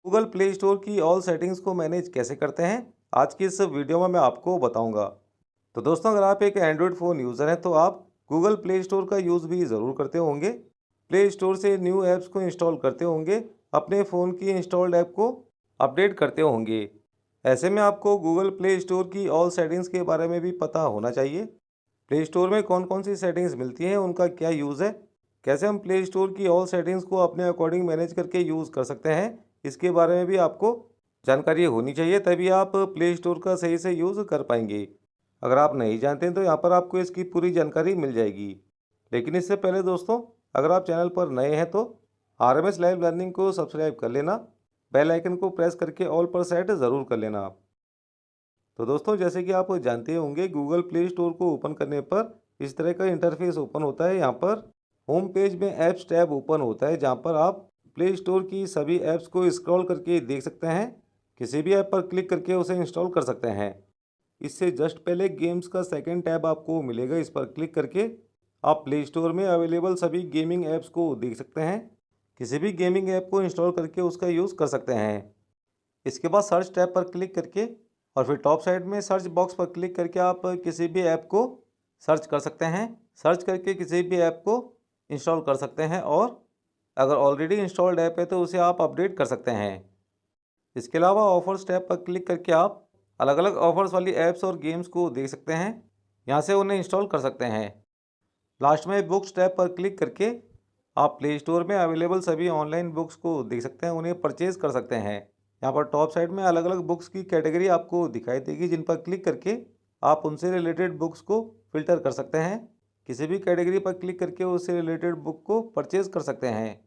Google play store की all settings को manage कैसे करते हैं, आज की इस वीडियो में मैं आपको बताऊंगा। तो दोस्तों, अगर आप एक एंड्रॉयड फ़ोन यूज़र हैं तो आप गूगल प्ले स्टोर का यूज़ भी ज़रूर करते होंगे। प्ले स्टोर से न्यू ऐप्स को इंस्टॉल करते होंगे, अपने फ़ोन की इंस्टॉल्ड ऐप को अपडेट करते होंगे। ऐसे में आपको गूगल प्ले स्टोर की ऑल सेटिंग्स के बारे में भी पता होना चाहिए। प्ले स्टोर में कौन कौन सी सेटिंग्स मिलती हैं, उनका क्या यूज़ है, कैसे हम प्ले स्टोर की ऑल सेटिंग्स को अपने अकॉर्डिंग मैनेज करके यूज़ कर सकते हैं, इसके बारे में भी आपको जानकारी होनी चाहिए, तभी आप प्ले स्टोर का सही से यूज़ कर पाएंगे। अगर आप नहीं जानते हैं तो यहाँ पर आपको इसकी पूरी जानकारी मिल जाएगी। लेकिन इससे पहले दोस्तों, अगर आप चैनल पर नए हैं तो RMS लाइव लर्निंग को सब्सक्राइब कर लेना, बेल आइकन को प्रेस करके ऑल पर सेट ज़रूर कर लेना। तो दोस्तों, जैसे कि आप जानते होंगे, गूगल प्ले स्टोर को ओपन करने पर इस तरह का इंटरफेस ओपन होता है। यहाँ पर होम पेज में ऐप्स टैब ओपन होता है, जहाँ पर आप प्ले स्टोर की सभी ऐप्स को स्क्रॉल करके देख सकते हैं। किसी भी ऐप पर क्लिक करके उसे इंस्टॉल कर सकते हैं। इससे जस्ट पहले गेम्स का सेकंड टैब आपको मिलेगा। इस पर क्लिक करके आप प्ले स्टोर में अवेलेबल सभी गेमिंग ऐप्स को देख सकते हैं। किसी भी गेमिंग ऐप को इंस्टॉल करके उसका यूज़ कर सकते हैं। इसके बाद सर्च टैब पर क्लिक करके और फिर टॉप साइड में सर्च बॉक्स पर क्लिक करके आप किसी भी ऐप को सर्च कर सकते हैं। सर्च करके किसी भी ऐप को इंस्टॉल कर सकते हैं, और अगर ऑलरेडी इंस्टॉल्ड ऐप है तो उसे आप अपडेट कर सकते हैं। इसके अलावा ऑफर्स टैब पर क्लिक करके आप अलग अलग ऑफर्स वाली ऐप्स और गेम्स को देख सकते हैं। यहाँ से उन्हें इंस्टॉल कर सकते हैं। लास्ट में बुक्स टैब पर क्लिक करके आप प्ले स्टोर में अवेलेबल सभी ऑनलाइन बुक्स को देख सकते हैं, उन्हें परचेज कर सकते हैं। यहाँ पर टॉप साइड में अलग अलग बुक्स की कैटेगरी आपको दिखाई देगी, जिन पर क्लिक करके आप उनसे रिलेटेड बुक्स को फिल्टर कर सकते हैं। किसी भी कैटेगरी पर क्लिक करके उससे रिलेटेड बुक को परचेज कर सकते हैं।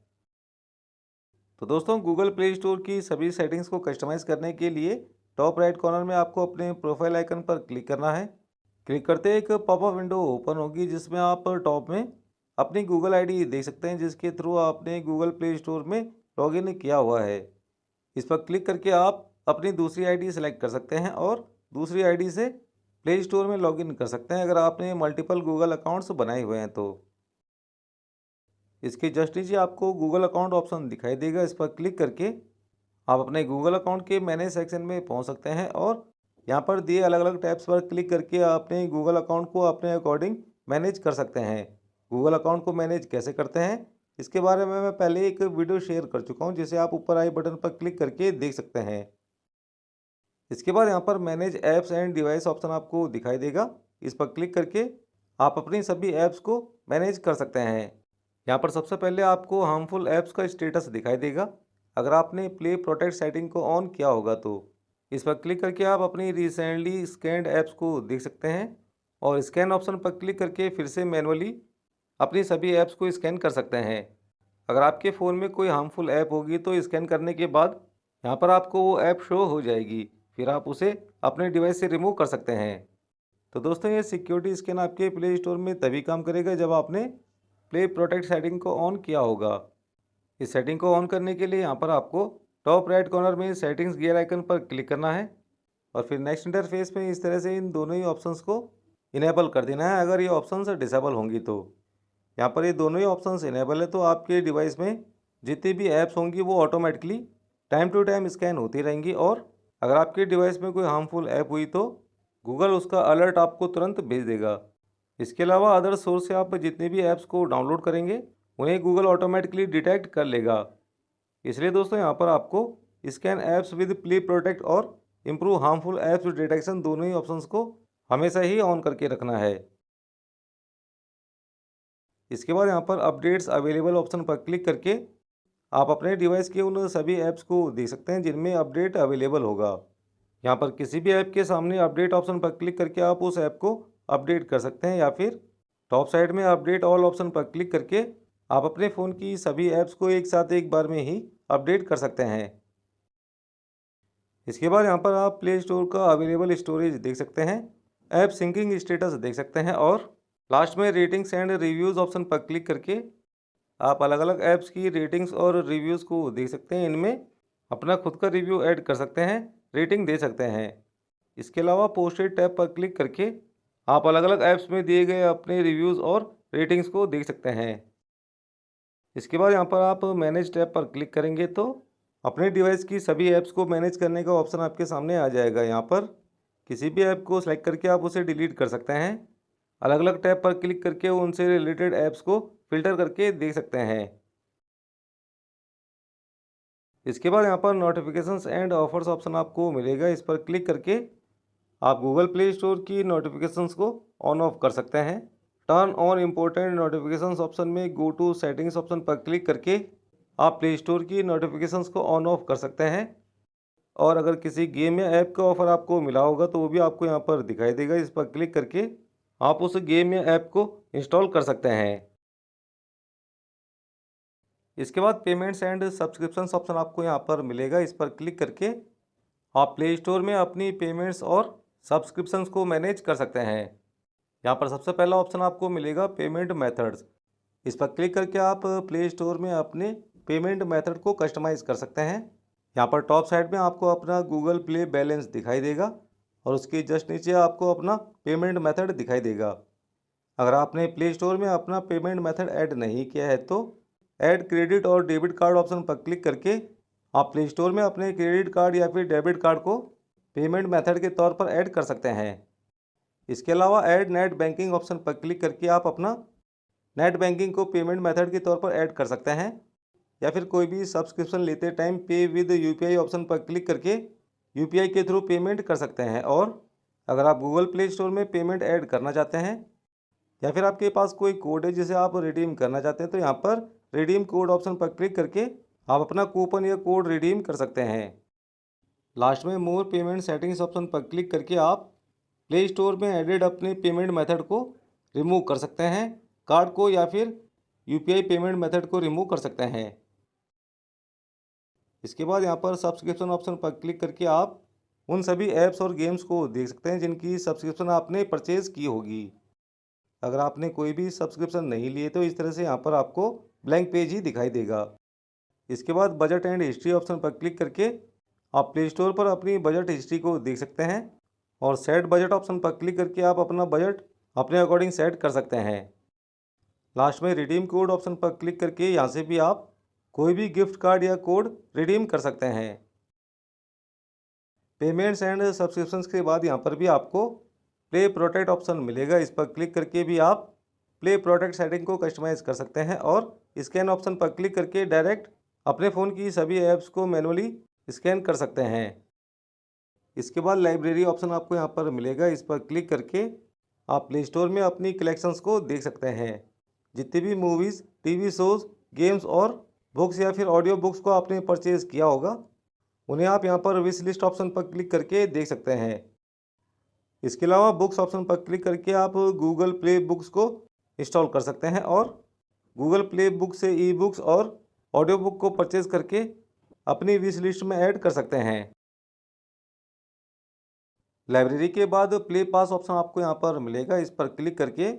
तो दोस्तों, गूगल प्ले स्टोर की सभी सेटिंग्स को कस्टमाइज़ करने के लिए टॉप राइट कॉर्नर में आपको अपने प्रोफाइल आइकन पर क्लिक करना है। क्लिक करते ही एक पॉपअप विंडो ओपन होगी, जिसमें आप टॉप में अपनी गूगल आईडी देख सकते हैं, जिसके थ्रू आपने गूगल प्ले स्टोर में लॉगिन किया हुआ है। इस पर क्लिक करके आप अपनी दूसरी आईडी सेलेक्ट कर सकते हैं और दूसरी आईडी से प्ले स्टोर में लॉगिन कर सकते हैं, अगर आपने मल्टीपल गूगल अकाउंट्स बनाए हुए हैं तो। इसके जस्ट नीचे आपको गूगल अकाउंट ऑप्शन दिखाई देगा। इस पर क्लिक करके आप अपने गूगल अकाउंट के मैनेज सेक्शन में पहुंच सकते हैं, और यहाँ पर दिए अलग अलग टैब्स पर क्लिक करके आप अपने गूगल अकाउंट को अपने अकॉर्डिंग मैनेज कर सकते हैं। गूगल अकाउंट को मैनेज कैसे करते हैं, इसके बारे में मैं पहले एक वीडियो शेयर कर चुका हूँ, जिसे आप ऊपर आई बटन पर क्लिक करके देख सकते हैं। इसके बाद यहाँ पर manage apps and device option आपको दिखाई देगा। इस पर क्लिक करके आप अपनी सभी ऐप्स को मैनेज कर सकते हैं। यहाँ पर सबसे पहले आपको हार्मफुल ऐप्स का स्टेटस दिखाई देगा। अगर आपने प्ले प्रोटेक्ट सेटिंग को ऑन किया होगा तो इस पर क्लिक करके आप अपनी रिसेंटली स्कैन्ड ऐप्स को देख सकते हैं, और स्कैन ऑप्शन पर क्लिक करके फिर से मैनुअली अपनी सभी ऐप्स को स्कैन कर सकते हैं। अगर आपके फ़ोन में कोई हार्मफुल ऐप होगी तो स्कैन करने के बाद यहाँ पर आपको वो ऐप शो हो जाएगी, फिर आप उसे अपने डिवाइस से रिमूव कर सकते हैं। तो दोस्तों, ये सिक्योरिटी स्कैन आपके प्ले स्टोर में तभी काम करेगा जब आपने प्ले प्रोटेक्ट सेटिंग को ऑन किया होगा। इस सेटिंग को ऑन करने के लिए यहाँ पर आपको टॉप राइट कॉर्नर में सेटिंग्स गियर आइकन पर क्लिक करना है, और फिर नेक्स्ट इंटरफेस में इस तरह से इन दोनों ही ऑप्शंस को इनेबल कर देना है। अगर ये ऑप्शंस डिसेबल होंगी तो यहाँ पर ये दोनों ही ऑप्शंस इनेबल है तो आपके डिवाइस में जितनी भी ऐप्स होंगी वो automatically time to time scan होती रहेंगी, और अगर आपके डिवाइस में कोई हार्मफुल ऐप हुई तो गूगल उसका अलर्ट आपको तुरंत भेज देगा। इसके अलावा अदर सोर्स से आप जितनी भी ऐप्स को डाउनलोड करेंगे उन्हें गूगल ऑटोमेटिकली डिटेक्ट कर लेगा। इसलिए दोस्तों, यहाँ पर आपको scan apps with play protect और इम्प्रूव हार्मफुल ऐप्स डिटेक्शन दोनों ही ऑप्शंस को हमेशा ही ऑन करके रखना है। इसके बाद यहाँ पर अपडेट्स अवेलेबल ऑप्शन पर क्लिक करके आप अपने डिवाइस के उन सभी ऐप्स को देख सकते हैं जिनमें अपडेट अवेलेबल होगा। यहाँ पर किसी भी ऐप के सामने अपडेट ऑप्शन पर क्लिक करके आप उस ऐप को अपडेट कर सकते हैं, या फिर टॉप साइड में अपडेट ऑल ऑप्शन पर क्लिक करके आप अपने फ़ोन की सभी ऐप्स को एक साथ एक बार में ही अपडेट कर सकते हैं। इसके बाद यहाँ पर आप प्ले स्टोर का अवेलेबल स्टोरेज देख सकते हैं, ऐप सिंकिंग स्टेटस देख सकते हैं, और लास्ट में रेटिंग्स एंड रिव्यूज़ ऑप्शन पर क्लिक करके आप अलग अलग ऐप्स की रेटिंग्स और रिव्यूज़ को देख सकते हैं। इनमें अपना खुद का रिव्यू ऐड कर सकते हैं, रेटिंग दे सकते हैं। इसके अलावा पोस्टेड टैब पर क्लिक करके आप अलग अलग ऐप्स में दिए गए अपने रिव्यूज़ और रेटिंग्स को देख सकते हैं। इसके बाद यहाँ पर आप मैनेज टैब पर क्लिक करेंगे तो अपने डिवाइस की सभी ऐप्स को मैनेज करने का ऑप्शन आपके सामने आ जाएगा। यहाँ पर किसी भी ऐप को सेलेक्ट करके आप उसे डिलीट कर सकते हैं। अलग अलग टैब पर क्लिक करके उनसे रिलेटेड ऐप्स को फिल्टर करके देख सकते हैं। इसके बाद यहाँ पर नोटिफिकेशंस एंड ऑफर्स ऑप्शन आपको मिलेगा। इस पर क्लिक करके आप गूगल प्ले स्टोर की नोटिफिकेशंस को ऑन ऑफ कर सकते हैं। Turn on important notifications option में गो टू सेटिंग्स ऑप्शन पर क्लिक करके आप प्ले स्टोर की नोटिफिकेशंस को ऑन ऑफ कर सकते हैं। और अगर किसी गेम या ऐप का ऑफ़र आपको मिला होगा तो वो भी आपको यहाँ पर दिखाई देगा। इस पर क्लिक करके आप उस गेम या ऐप को इंस्टॉल कर सकते हैं। इसके बाद पेमेंट्स एंड सब्सक्रिप्शंस ऑप्शन आपको यहाँ पर मिलेगा। इस पर क्लिक करके आप प्ले स्टोर में अपनी पेमेंट्स और सब्सक्रिप्शंस को मैनेज कर सकते हैं। यहाँ पर सबसे पहला ऑप्शन आपको मिलेगा पेमेंट मेथड्स। इस पर क्लिक करके आप प्ले स्टोर में अपने पेमेंट मेथड को कस्टमाइज़ कर सकते हैं। यहाँ पर टॉप साइड में आपको अपना गूगल प्ले बैलेंस दिखाई देगा और उसके जस्ट नीचे आपको अपना पेमेंट मेथड दिखाई देगा। अगर आपने प्ले स्टोर में अपना पेमेंट मेथड ऐड नहीं किया है तो ऐड क्रेडिट और डेबिट कार्ड ऑप्शन पर क्लिक करके आप प्ले स्टोर में अपने क्रेडिट कार्ड या फिर डेबिट कार्ड को पेमेंट मेथड के तौर पर ऐड कर सकते हैं। इसके अलावा ऐड नेट बैंकिंग ऑप्शन पर क्लिक करके आप अपना नेट बैंकिंग को पेमेंट मेथड के तौर पर ऐड कर सकते हैं। या फिर कोई भी सब्सक्रिप्शन लेते टाइम पे विद यूपीआई ऑप्शन पर क्लिक करके यूपीआई के थ्रू पेमेंट कर सकते हैं। और अगर आप गूगल प्ले स्टोर में पेमेंट ऐड करना चाहते हैं या फिर आपके पास कोई कोड है जिसे आप रिडीम करना चाहते हैं तो यहाँ पर रिडीम कोड ऑप्शन पर क्लिक करके आप अपना कूपन या कोड रिडीम कर सकते हैं। लास्ट में मोर पेमेंट सेटिंग्स ऑप्शन पर क्लिक करके आप प्ले स्टोर में एडेड अपने पेमेंट मेथड को रिमूव कर सकते हैं। कार्ड को या फिर यूपीआई पेमेंट मेथड को रिमूव कर सकते हैं। इसके बाद यहाँ पर सब्सक्रिप्शन ऑप्शन पर क्लिक करके आप उन सभी ऐप्स और गेम्स को देख सकते हैं जिनकी सब्सक्रिप्शन आपने परचेज़ की होगी। अगर आपने कोई भी सब्सक्रिप्शन नहीं लिए तो इस तरह से यहाँ पर आपको ब्लैंक पेज ही दिखाई देगा। इसके बाद बजट एंड हिस्ट्री ऑप्शन पर क्लिक करके आप प्ले स्टोर पर अपनी बजट हिस्ट्री को देख सकते हैं और सेट बजट ऑप्शन पर क्लिक करके आप अपना बजट अपने अकॉर्डिंग सेट कर सकते हैं। लास्ट में रिडीम कोड ऑप्शन पर क्लिक करके यहाँ से भी आप कोई भी गिफ्ट कार्ड या कोड रिडीम कर सकते हैं। पेमेंट्स एंड सब्सक्रिप्शंस के बाद यहाँ पर भी आपको प्ले प्रोटेक्ट ऑप्शन मिलेगा। इस पर क्लिक करके भी आप प्ले प्रोटेक्ट सेटिंग को कस्टमाइज़ कर सकते हैं और स्कैन ऑप्शन पर क्लिक करके डायरेक्ट अपने फ़ोन की सभी ऐप्स को मैनुअली स्कैन कर सकते हैं। इसके बाद लाइब्रेरी ऑप्शन आपको यहाँ पर मिलेगा। इस पर क्लिक करके आप प्ले स्टोर में अपनी कलेक्शंस को देख सकते हैं। जितनी भी मूवीज़, टीवी शोज़, गेम्स और बुक्स या फिर ऑडियो बुक्स को आपने परचेज़ किया होगा उन्हें आप यहाँ पर विश लिस्ट ऑप्शन पर क्लिक करके देख सकते हैं। इसके अलावा बुक्स ऑप्शन पर क्लिक करके आप गूगल प्ले बुक्स को इंस्टॉल कर सकते हैं और गूगल प्ले बुक से ई बुक्स और ऑडियो बुक को परचेज़ करके अपनी विश लिस्ट में ऐड कर सकते हैं। लाइब्रेरी के बाद प्ले पास ऑप्शन आपको यहाँ पर मिलेगा। इस पर क्लिक करके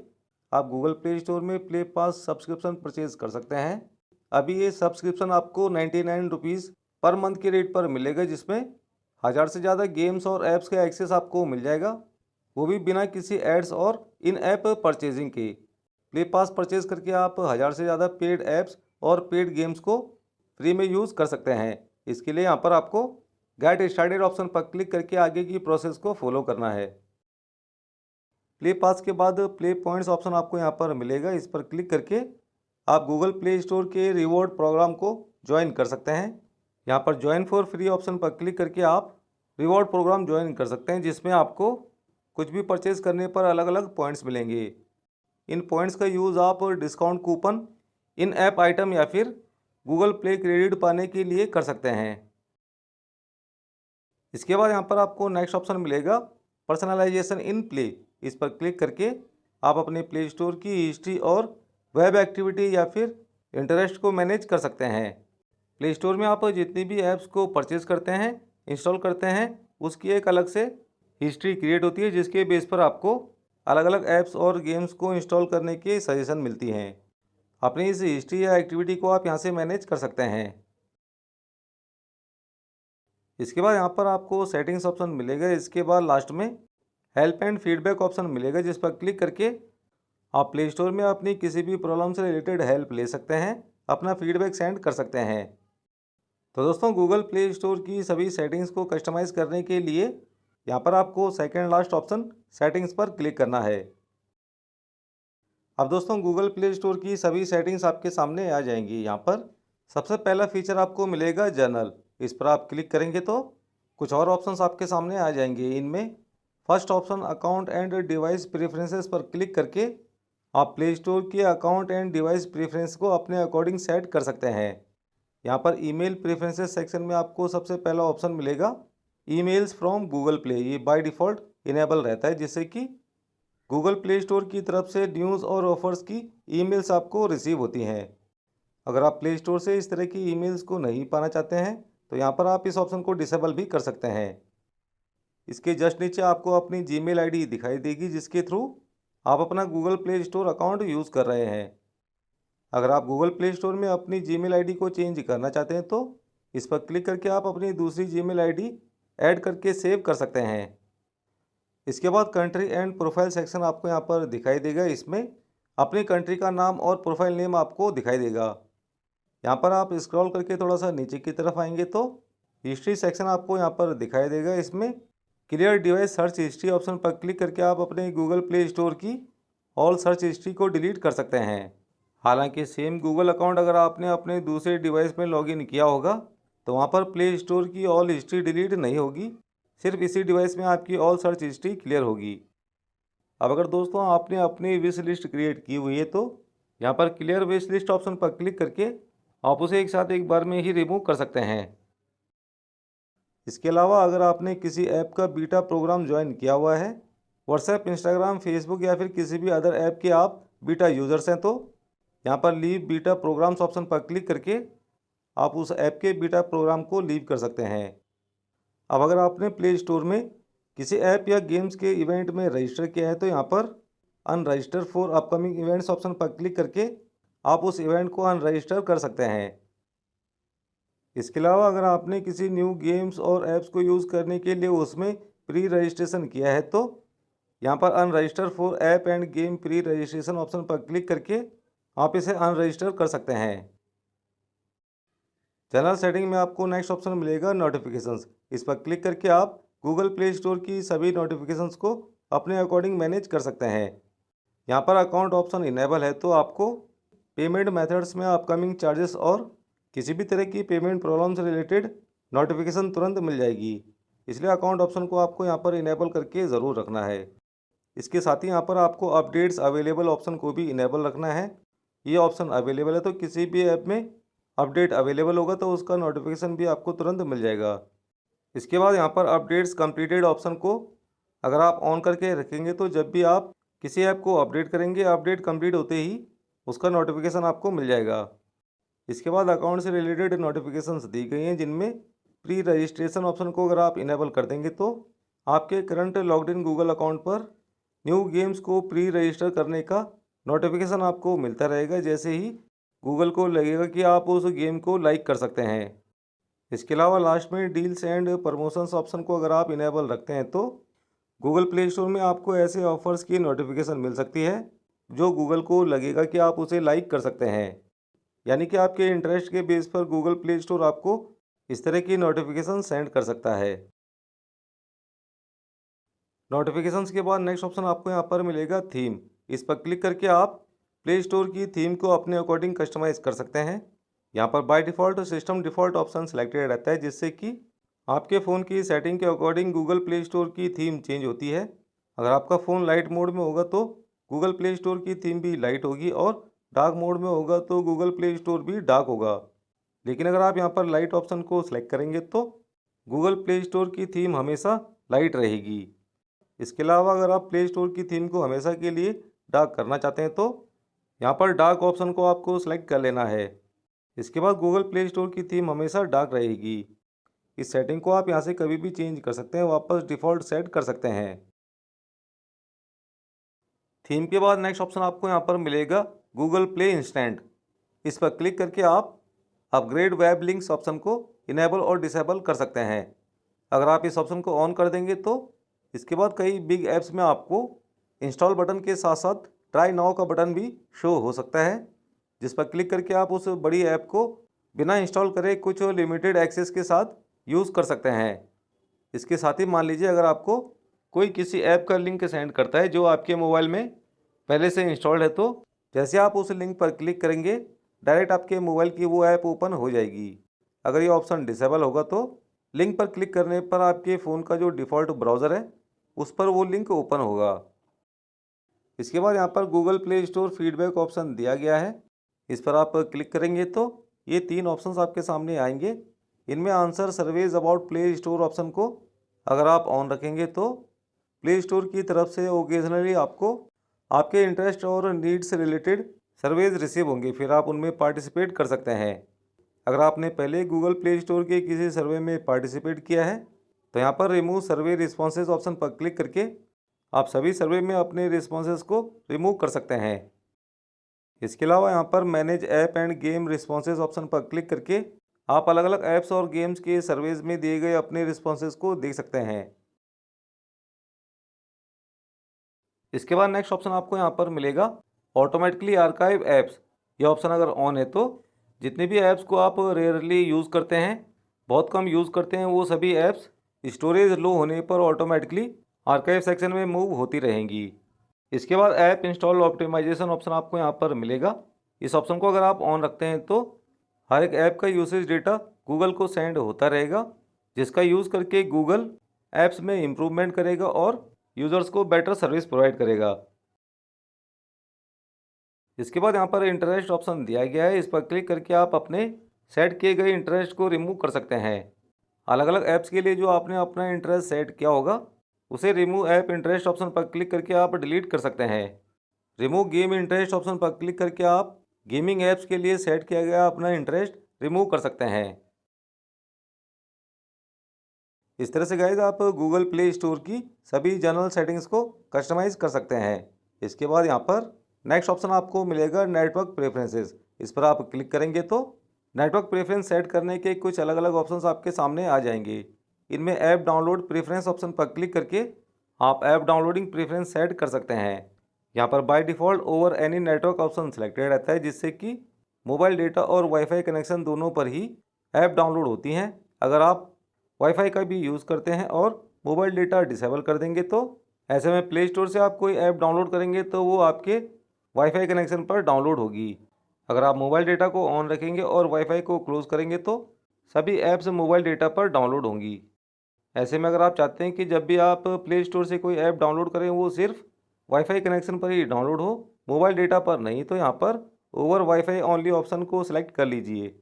आप गूगल प्ले स्टोर में प्ले पास सब्सक्रिप्शन परचेज़ कर सकते हैं। अभी ये सब्सक्रिप्शन आपको 99 रुपीज़ पर मंथ के रेट पर मिलेगा जिसमें 1000 से ज़्यादा गेम्स और ऐप्स का एक्सेस आपको मिल जाएगा, वो भी बिना किसी एड्स और इन ऐप परचेजिंग के। प्ले पास परचेज़ करके आप 1000 से ज़्यादा पेड ऐप्स और पेड गेम्स को फ्री में यूज़ कर सकते हैं। इसके लिए यहाँ पर आपको गेट स्टार्टेड ऑप्शन पर क्लिक करके आगे की प्रोसेस को फॉलो करना है। प्ले पास के बाद प्ले पॉइंट्स ऑप्शन आपको यहाँ पर मिलेगा। इस पर क्लिक करके आप गूगल प्ले स्टोर के रिवॉर्ड प्रोग्राम को ज्वाइन कर सकते हैं। यहाँ पर ज्वाइन फॉर फ्री ऑप्शन पर क्लिक करके आप रिवॉर्ड प्रोग्राम ज्वाइन कर सकते हैं जिसमें आपको कुछ भी परचेज़ करने पर अलग अलग पॉइंट्स मिलेंगे। इन पॉइंट्स का यूज़ आप डिस्काउंट कूपन, इन ऐप आइटम या फिर गूगल प्ले क्रेडिट पाने के लिए कर सकते हैं। इसके बाद यहाँ पर आपको नेक्स्ट ऑप्शन मिलेगा पर्सनलाइजेशन इन प्ले। इस पर क्लिक करके आप अपने प्ले स्टोर की हिस्ट्री और वेब एक्टिविटी या फिर इंटरेस्ट को मैनेज कर सकते हैं। प्ले स्टोर में आप जितनी भी ऐप्स को परचेज़ करते हैं, इंस्टॉल करते हैं, उसकी एक अलग से हिस्ट्री क्रिएट होती है जिसके बेस पर आपको अलग अलग ऐप्स और गेम्स को इंस्टॉल करने की सजेशन मिलती हैं। अपनी इस हिस्ट्री या एक्टिविटी को आप यहाँ से मैनेज कर सकते हैं। इसके बाद यहाँ पर आपको सेटिंग्स ऑप्शन मिलेगा। इसके बाद लास्ट में हेल्प एंड फीडबैक ऑप्शन मिलेगा जिस पर क्लिक करके आप प्ले स्टोर में अपनी किसी भी प्रॉब्लम से रिलेटेड हेल्प ले सकते हैं, अपना फीडबैक सेंड कर सकते हैं। तो दोस्तों गूगल प्ले स्टोर की सभी सेटिंग्स को कस्टमाइज़ करने के लिए यहाँ पर आपको सेकंड लास्ट ऑप्शन सेटिंग्स पर क्लिक करना है। अब दोस्तों गूगल प्ले स्टोर की सभी सेटिंग्स आपके सामने आ जाएंगी। यहाँ पर सबसे पहला फीचर आपको मिलेगा जर्नल। इस पर आप क्लिक करेंगे तो कुछ और ऑप्शंस आपके सामने आ जाएंगे। इनमें first option account and device preferences पर क्लिक करके आप प्ले स्टोर के अकाउंट एंड डिवाइस प्रेफरेंस को अपने अकॉर्डिंग सेट कर सकते हैं। यहाँ पर ईमेल प्रेफरेंसेस सेक्शन में आपको सबसे पहला ऑप्शन मिलेगा ईमेल्स फ्रॉम गूगल प्ले। ये बाय डिफ़ॉल्ट इनेबल रहता है, जिससे कि गूगल प्ले स्टोर की तरफ से न्यूज़ और ऑफर्स की ईमेल्स आपको रिसीव होती हैं। अगर आप प्ले स्टोर से इस तरह की ईमेल्स को नहीं पाना चाहते हैं तो यहाँ पर आप इस ऑप्शन को डिसेबल भी कर सकते हैं। इसके जस्ट नीचे आपको अपनी जीमेल आईडी दिखाई देगी, जिसके थ्रू आप अपना Google play store account use कर रहे हैं। अगर आप गूगल प्ले स्टोर में अपनी जीमेल आईडी को चेंज करना चाहते हैं तो इस पर क्लिक करके आप अपनी दूसरी जीमेल आईडी ऐड करके सेव कर सकते हैं। इसके बाद कंट्री एंड प्रोफाइल सेक्शन आपको यहाँ पर दिखाई देगा। इसमें अपनी कंट्री का नाम और प्रोफाइल नेम आपको दिखाई देगा। यहाँ पर आप स्क्रॉल करके थोड़ा सा नीचे की तरफ आएंगे तो हिस्ट्री सेक्शन आपको यहाँ पर दिखाई देगा। इसमें clear device search history option पर क्लिक करके आप अपने गूगल प्ले स्टोर की ऑल सर्च हिस्ट्री को डिलीट कर सकते हैं। हालांकि सेम गूगल अकाउंट अगर आपने अपने दूसरे डिवाइस में लॉगिन किया होगा तो वहाँ पर प्ले स्टोर की ऑल हिस्ट्री डिलीट नहीं होगी, सिर्फ इसी डिवाइस में आपकी ऑल सर्च हिस्ट्री क्लियर होगी। अब अगर दोस्तों आपने अपनी विश लिस्ट क्रिएट की हुई है तो यहाँ पर क्लियर विश लिस्ट ऑप्शन पर क्लिक करके आप उसे एक साथ एक बार में ही रिमूव कर सकते हैं। इसके अलावा अगर आपने किसी ऐप का बीटा प्रोग्राम ज्वाइन किया हुआ है, व्हाट्सएप, इंस्टाग्राम, फेसबुक या फिर किसी भी अदर ऐप के आप बीटा यूज़र्स हैं, तो यहाँ पर लीव बीटा प्रोग्राम्स ऑप्शन पर क्लिक करके आप उस ऐप के बीटा प्रोग्राम को लीव कर सकते हैं। अब अगर आपने प्ले स्टोर में किसी ऐप या गेम्स के इवेंट में रजिस्टर किया है तो यहाँ पर unregister for upcoming events option पर क्लिक करके आप उस इवेंट को अनरजिस्टर कर सकते हैं। इसके अलावा अगर आपने किसी न्यू गेम्स और ऐप्स को यूज़ करने के लिए उसमें प्री रजिस्ट्रेशन किया है तो यहाँ पर unregister for app end game pre registration option पर क्लिक करके आप इसे अनरजिस्टर कर सकते हैं। जनरल सेटिंग में आपको नेक्स्ट ऑप्शन मिलेगा नोटिफिकेशंस। इस पर क्लिक करके आप गूगल प्ले स्टोर की सभी नोटिफिकेशंस को अपने अकॉर्डिंग मैनेज कर सकते हैं। यहाँ पर अकाउंट ऑप्शन इनेबल है तो आपको पेमेंट मेथड्स में अपकमिंग चार्जेस और किसी भी तरह की पेमेंट प्रॉब्लम से रिलेटेड नोटिफिकेशन तुरंत मिल जाएगी। इसलिए अकाउंट ऑप्शन को आपको यहाँ पर इनेबल करके ज़रूर रखना है। इसके साथ ही यहाँ पर आपको अपडेट्स अवेलेबल ऑप्शन को भी इनेबल रखना है। ये ऑप्शन अवेलेबल है तो किसी भी ऐप में अपडेट अवेलेबल होगा तो उसका नोटिफिकेशन भी आपको तुरंत मिल जाएगा। इसके बाद यहाँ पर अपडेट्स कंप्लीटेड ऑप्शन को अगर आप ऑन करके रखेंगे तो जब भी आप किसी ऐप को अपडेट करेंगे, अपडेट कंप्लीट होते ही उसका नोटिफिकेशन आपको मिल जाएगा। इसके बाद अकाउंट से रिलेटेड नोटिफिकेशंस दी गई हैं, जिनमें प्री रजिस्ट्रेशन ऑप्शन को अगर आप इनेबल कर देंगे तो आपके current logged in Google account पर न्यू गेम्स को प्री रजिस्टर करने का नोटिफिकेशन आपको मिलता रहेगा, जैसे ही गूगल को लगेगा कि आप उस गेम को लाइक कर सकते हैं। इसके अलावा लास्ट में डील्स एंड प्रमोशंस ऑप्शन को अगर आप इनेबल रखते हैं तो गूगल प्ले स्टोर में आपको ऐसे ऑफर्स की नोटिफिकेशन मिल सकती है जो गूगल को लगेगा कि आप उसे लाइक कर सकते हैं। यानी कि आपके इंटरेस्ट के बेस पर गूगल प्ले स्टोर आपको इस तरह की नोटिफिकेशन सेंड कर सकता है। नोटिफिकेशंस के बाद नेक्स्ट ऑप्शन आपको यहाँ पर मिलेगा थीम। इस पर क्लिक करके आप प्ले स्टोर की थीम को अपने अकॉर्डिंग कस्टमाइज़ कर सकते हैं। यहाँ पर by default system default option selected रहता है, जिससे कि आपके फ़ोन की सेटिंग के अकॉर्डिंग गूगल प्ले स्टोर की थीम चेंज होती है। अगर आपका फ़ोन लाइट मोड में होगा तो गूगल प्ले स्टोर की थीम भी लाइट होगी और डार्क मोड में होगा तो गूगल प्ले स्टोर भी डार्क होगा। लेकिन अगर आप यहाँ पर लाइट ऑप्शन को सिलेक्ट करेंगे तो गूगल प्ले स्टोर की थीम हमेशा लाइट रहेगी। इसके अलावा अगर आप प्ले स्टोर की थीम को हमेशा के लिए डार्क करना चाहते हैं तो यहाँ पर डार्क ऑप्शन को आपको सिलेक्ट कर लेना है। इसके बाद गूगल प्ले स्टोर की थीम हमेशा डार्क रहेगी। इस सेटिंग को आप यहाँ से कभी भी चेंज कर सकते हैं, वापस डिफ़ॉल्ट सेट कर सकते हैं। थीम के बाद नेक्स्ट ऑप्शन आपको यहाँ पर मिलेगा गूगल प्ले इंस्टेंट। इस पर क्लिक करके आप अपग्रेड वेब लिंक्स ऑप्शन को इनेबल और डिसेबल कर सकते हैं। अगर आप इस ऑप्शन को ऑन कर देंगे तो इसके बाद कई बिग ऐप्स में आपको इंस्टॉल बटन के साथ साथ ट्राई नाउ का बटन भी शो हो सकता है, जिस पर क्लिक करके आप उस बड़ी ऐप को बिना इंस्टॉल करे कुछ लिमिटेड एक्सेस के साथ यूज़ कर सकते हैं। इसके साथ ही मान लीजिए अगर आपको कोई किसी ऐप का लिंक सेंड करता है जो आपके मोबाइल में पहले से इंस्टॉल्ड है, तो जैसे आप उस लिंक पर क्लिक करेंगे डायरेक्ट आपके मोबाइल की वो ऐप ओपन हो जाएगी। अगर ये ऑप्शन डिसेबल होगा तो लिंक पर क्लिक करने पर आपके फ़ोन का जो डिफ़ॉल्ट ब्राउज़र है उस पर वो लिंक ओपन होगा। इसके बाद यहाँ पर Google play store feedback option दिया गया है। इस पर आप क्लिक करेंगे तो ये 3 ऑप्शंस आपके सामने आएंगे। इनमें answer surveys about play store option को अगर आप ऑन रखेंगे तो प्ले स्टोर की तरफ से ओकेजनली आपको आपके इंटरेस्ट और नीड्स से रिलेटेड सर्वेज रिसीव होंगे, फिर आप उनमें पार्टिसिपेट कर सकते हैं। अगर आपने पहले गूगल प्ले स्टोर के किसी सर्वे में पार्टिसिपेट किया है तो यहाँ पर रिमूव सर्वे रिस्पॉन्सेज ऑप्शन पर क्लिक करके आप सभी सर्वे में अपने रिस्पॉन्सेज को रिमूव कर सकते हैं। इसके अलावा यहाँ पर manage app end game responses option पर क्लिक करके आप अलग अलग ऐप्स और गेम्स के सर्वेज में दिए गए अपने रिस्पॉन्सेज को देख सकते हैं। इसके बाद नेक्स्ट ऑप्शन आपको यहाँ पर मिलेगा ऑटोमेटिकली आर्काइव ऐप्स। यह ऑप्शन अगर ऑन है तो जितने भी ऐप्स को आप रेयरली यूज़ करते हैं, बहुत कम यूज़ करते हैं, वो सभी ऐप्स स्टोरेज लो होने पर ऑटोमेटिकली आर्काइव सेक्शन में मूव होती रहेंगी। इसके बाद ऐप इंस्टॉल ऑप्टिमाइजेशन ऑप्शन आपको यहाँ पर मिलेगा। इस ऑप्शन को अगर आप ऑन रखते हैं तो हर एक ऐप का यूसेज डेटा गूगल को सेंड होता रहेगा, जिसका यूज़ करके गूगल ऐप्स में इम्प्रूवमेंट करेगा और यूज़र्स को बेटर सर्विस प्रोवाइड करेगा। इसके बाद यहाँ पर इंटरेस्ट ऑप्शन दिया गया है। इस पर क्लिक करके आप अपने सेट किए गए इंटरेस्ट को रिमूव कर सकते हैं। अलग अलग ऐप्स के लिए जो आपने अपना इंटरेस्ट सेट किया होगा उसे रिमूव ऐप इंटरेस्ट ऑप्शन पर क्लिक करके आप डिलीट कर सकते हैं। रिमूव गेम इंटरेस्ट ऑप्शन पर क्लिक करके आप गेमिंग ऐप्स के लिए सेट किया गया अपना इंटरेस्ट रिमूव कर सकते हैं। इस तरह से गाइस आप गूगल प्ले स्टोर की सभी जनरल सेटिंग्स को कस्टमाइज़ कर सकते हैं। इसके बाद यहाँ पर नेक्स्ट ऑप्शन आपको मिलेगा नेटवर्क प्रेफरेंसेस। इस पर आप क्लिक करेंगे तो नेटवर्क प्रेफरेंस सेट करने के कुछ अलग अलग ऑप्शंस आपके सामने आ जाएंगे। इनमें ऐप डाउनलोड प्रेफरेंस ऑप्शन पर क्लिक करके आप ऐप डाउनलोडिंग प्रेफरेंस सेट कर सकते हैं। यहाँ पर by default over any network option selected रहता है, जिससे कि मोबाइल डेटा और वाईफाई कनेक्शन दोनों पर ही ऐप डाउनलोड होती हैं। अगर आप वाईफाई का भी यूज़ करते हैं और मोबाइल डेटा डिसेबल कर देंगे तो ऐसे में प्ले स्टोर से आप कोई ऐप डाउनलोड करेंगे तो वो आपके वाईफाई कनेक्शन पर डाउनलोड होगी। अगर आप मोबाइल डेटा को ऑन रखेंगे और वाईफाई को क्लोज़ करेंगे तो सभी ऐप्स मोबाइल डेटा पर डाउनलोड होंगी। ऐसे में अगर आप चाहते हैं कि जब भी आप प्ले स्टोर से कोई ऐप डाउनलोड करें वो सिर्फ वाईफाई कनेक्शन पर ही डाउनलोड हो, मोबाइल डेटा पर नहीं, तो यहाँ पर ओवर वाईफाई ओनली ऑप्शन को सिलेक्ट कर लीजिए।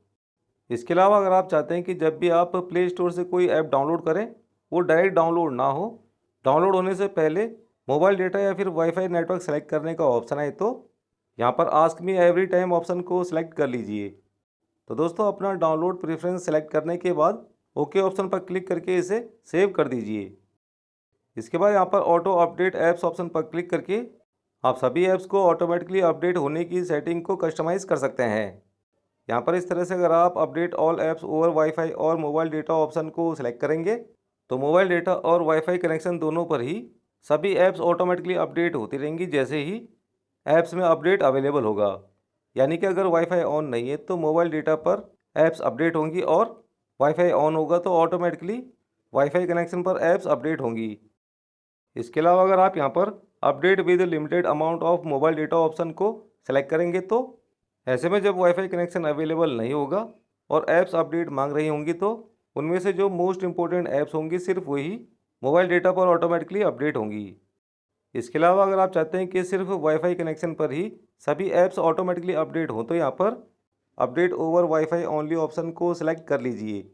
इसके अलावा अगर आप चाहते हैं कि जब भी आप प्ले स्टोर से कोई ऐप डाउनलोड करें वो डायरेक्ट डाउनलोड ना हो, डाउनलोड होने से पहले मोबाइल डेटा या फिर वाईफाई नेटवर्क सेलेक्ट करने का ऑप्शन है, तो यहाँ पर ask me every time option को सिलेक्ट कर लीजिए। तो दोस्तों अपना डाउनलोड प्रेफरेंस सेलेक्ट करने के बाद ओके ऑप्शन पर क्लिक करके इसे सेव कर दीजिए। इसके बाद यहाँ पर ऑटो अपडेट ऐप्स ऑप्शन पर क्लिक करके आप सभी ऐप्स को ऑटोमेटिकली अपडेट होने की सेटिंग को कस्टमाइज़ कर सकते हैं। यहाँ पर इस तरह से अगर आप update all apps over wifi और मोबाइल डेटा ऑप्शन को सिलेक्ट करेंगे तो मोबाइल डेटा और वाईफाई कनेक्शन दोनों पर ही सभी ऐप्स ऑटोमेटिकली अपडेट होती रहेंगी जैसे ही ऐप्स में अपडेट अवेलेबल होगा। यानी कि अगर वाईफाई ऑन नहीं है तो मोबाइल डेटा पर ऐप्स अपडेट होंगी और वाईफाई ऑन होगा तो ऑटोमेटिकली वाईफाई कनेक्शन पर ऐप्स अपडेट होंगी। इसके अलावा अगर आप यहाँ पर update with limited amount of mobile data option को सेलेक्ट करेंगे तो ऐसे में जब वाईफाई कनेक्शन अवेलेबल नहीं होगा और ऐप्स अपडेट मांग रही होंगी तो उनमें से जो मोस्ट इंपॉर्टेंट ऐप्स होंगी सिर्फ वही मोबाइल डेटा पर ऑटोमेटिकली अपडेट होंगी। इसके अलावा अगर आप चाहते हैं कि सिर्फ वाईफाई कनेक्शन पर ही सभी ऐप्स ऑटोमेटिकली अपडेट हों तो यहाँ पर update over wifi only option को सिलेक्ट कर लीजिए।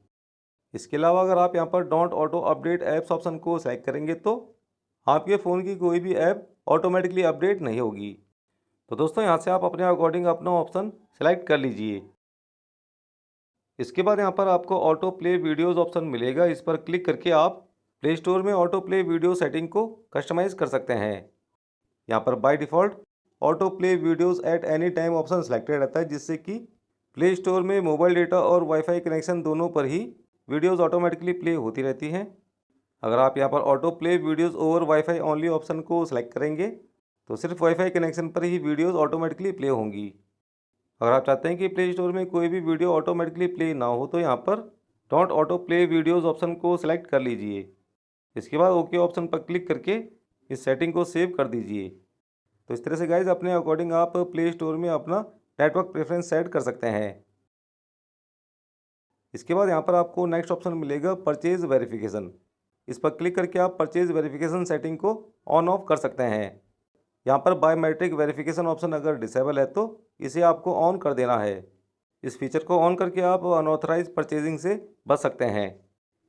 इसके अलावा अगर आप यहाँ पर don't auto update apps option को सिलेक्ट करेंगे तो आपके फ़ोन की कोई भी ऐप ऑटोमेटिकली अपडेट नहीं होगी। तो दोस्तों यहाँ से आप अपने अकॉर्डिंग अपना ऑप्शन सेलेक्ट कर लीजिए। इसके बाद यहाँ पर आपको ऑटो प्ले वीडियोज़ ऑप्शन मिलेगा। इस पर क्लिक करके आप प्ले स्टोर में ऑटो प्ले वीडियो सेटिंग को कस्टमाइज़ कर सकते हैं। यहाँ पर by default auto play videos at any time option selected रहता है, जिससे कि प्ले स्टोर में मोबाइल डेटा और वाईफाई कनेक्शन दोनों पर ही वीडियोज़ ऑटोमेटिकली प्ले होती रहती हैं। अगर आप यहाँ पर auto play videos over wifi only option को सिलेक्ट करेंगे तो सिर्फ वाईफाई कनेक्शन पर ही वीडियोज़ ऑटोमेटिकली प्ले होंगी। अगर आप चाहते हैं कि प्ले स्टोर में कोई भी वीडियो ऑटोमेटिकली प्ले ना हो तो यहाँ पर don't auto play videos option को सिलेक्ट कर लीजिए। इसके बाद ओके ऑप्शन पर क्लिक करके इस सेटिंग को सेव कर दीजिए। तो इस तरह से गाइज अपने अकॉर्डिंग आप प्ले स्टोर में अपना नेटवर्क प्रेफरेंस सेट कर सकते हैं। इसके बाद यहाँ पर आपको नेक्स्ट ऑप्शन मिलेगा परचेज वेरिफिकेशन। इस पर क्लिक करके आप परचेज वेरिफिकेशन सेटिंग को ऑन ऑफ कर सकते हैं। यहाँ पर बायोमेट्रिक वेरिफिकेशन ऑप्शन अगर डिसेबल है तो इसे आपको ऑन कर देना है। इस फीचर को ऑन करके आप अनऑथराइज परचेजिंग से बच सकते हैं।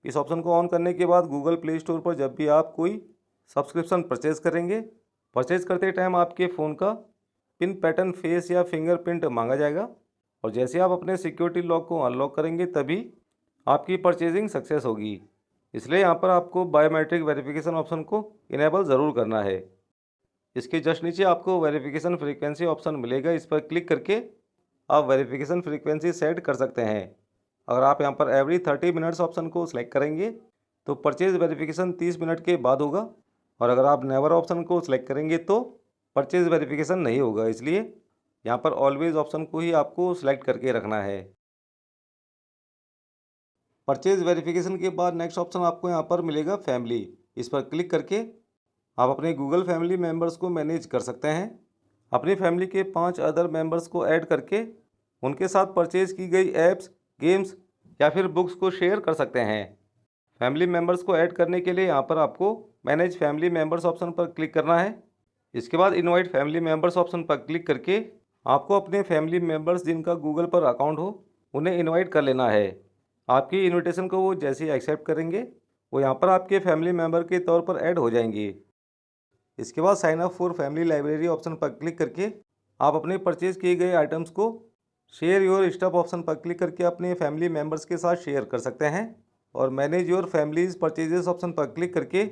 इस ऑप्शन को ऑन करने के बाद गूगल प्ले स्टोर पर जब भी आप कोई सब्सक्रिप्शन परचेज करेंगे, परचेज करते टाइम आपके फ़ोन का पिन पैटर्न फेस या फिंगरप्रिंट मांगा जाएगा और जैसे आप अपने सिक्योरिटी लॉक को अनलॉक करेंगे तभी आपकी परचेजिंग सक्सेस होगी। इसलिए यहाँ पर आपको बायोमेट्रिक वेरिफिकेशन ऑप्शन को इनेबल ज़रूर करना है। इसके जस्ट नीचे आपको वेरिफिकेशन फ्रीक्वेंसी ऑप्शन मिलेगा। इस पर क्लिक करके आप वेरिफिकेशन फ्रीक्वेंसी सेट कर सकते हैं। अगर आप यहाँ पर एवरी 30 मिनट्स ऑप्शन को सिलेक्ट करेंगे तो परचेज वेरिफिकेशन 30 मिनट के बाद होगा और अगर आप नेवर ऑप्शन को सिलेक्ट करेंगे तो परचेज वेरिफिकेशन नहीं होगा। इसलिए यहाँ पर ऑलवेज ऑप्शन को ही आपको सिलेक्ट करके रखना है। परचेज वेरिफिकेशन के बाद नेक्स्ट ऑप्शन आपको यहाँ पर मिलेगा फैमिली। इस पर क्लिक करके आप अपने गूगल फैमिली मेम्बर्स को मैनेज कर सकते हैं। अपनी फैमिली के 5 अदर मेंबर्स को ऐड करके उनके साथ परचेज की गई ऐप्स, गेम्स या फिर बुक्स को शेयर कर सकते हैं। फैमिली मेंबर्स को ऐड करने के लिए यहाँ पर आपको मैनेज फैमिली मेंबर्स ऑप्शन पर क्लिक करना है। इसके बाद इनवाइट फैमिली मेंबर्स ऑप्शन पर क्लिक करके आपको अपने फैमिली मेंबर्स जिनका गूगल पर अकाउंट हो उन्हें इनवाइट कर लेना है। आपकी इनविटेशन को वो जैसे ही एक्सेप्ट करेंगे वो यहाँ पर आपके फैमिली मेंबर के तौर पर ऐड हो जाएंगे। इसके बाद sign up for family library option पर क्लिक करके आप अपने परचेज किए गए आइटम्स को शेयर योर स्टफ ऑप्शन पर क्लिक करके अपने फैमिली मेंबर्स के साथ शेयर कर सकते हैं और manage your families purchases option पर क्लिक करके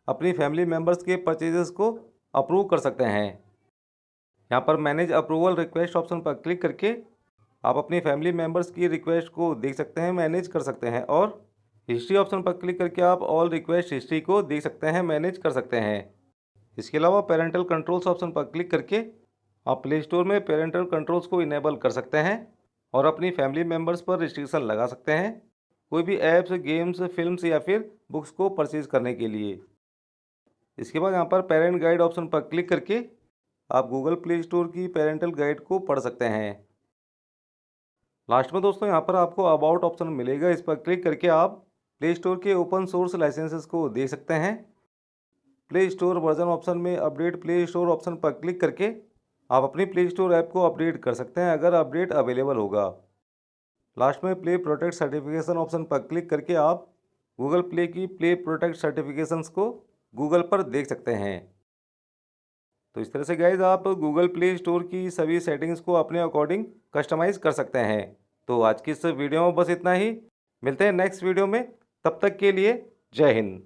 अपनी फैमिली मेंबर्स के परचेजेस को अप्रूव कर सकते हैं। यहाँ पर मैनेज अप्रूवल रिक्वेस्ट ऑप्शन पर क्लिक करके आप अपनी फैमिली मेंबर्स की रिक्वेस्ट को देख सकते हैं, मैनेज कर सकते हैं और हिस्ट्री ऑप्शन पर क्लिक करके आप ऑल रिक्वेस्ट हिस्ट्री को देख सकते हैं, मैनेज कर सकते हैं। इसके अलावा पेरेंटल कंट्रोल्स ऑप्शन पर क्लिक करके आप प्ले स्टोर में पेरेंटल कंट्रोल्स को इनेबल कर सकते हैं और अपनी फैमिली मेंबर्स पर रिस्ट्रिक्शन लगा सकते हैं कोई भी ऐप्स, गेम्स, फिल्म्स या फिर बुक्स को परचेज करने के लिए। इसके बाद यहाँ पर पेरेंट गाइड ऑप्शन पर क्लिक करके आप गूगल प्ले स्टोर की पेरेंटल गाइड को पढ़ सकते हैं। लास्ट में दोस्तों यहाँ पर आपको अबाउट ऑप्शन मिलेगा। इस पर क्लिक करके आप प्ले स्टोर के ओपन सोर्स लाइसेंसेस को देख सकते हैं। प्ले स्टोर वर्जन ऑप्शन में अपडेट प्ले स्टोर ऑप्शन पर क्लिक करके आप अपनी प्ले स्टोर ऐप को अपडेट कर सकते हैं अगर अपडेट अवेलेबल होगा। लास्ट में प्ले प्रोटेक्ट सर्टिफिकेशन ऑप्शन पर क्लिक करके आप गूगल प्ले की प्ले प्रोटेक्ट सर्टिफिकेशंस को गूगल पर देख सकते हैं। तो इस तरह से गाइज आप गूगल प्ले स्टोर की सभी सेटिंग्स को अपने अकॉर्डिंग कस्टमाइज़ कर सकते हैं। तो आज की इस वीडियो में बस इतना ही। मिलते हैं नेक्स्ट वीडियो में, तब तक के लिए जय हिंद।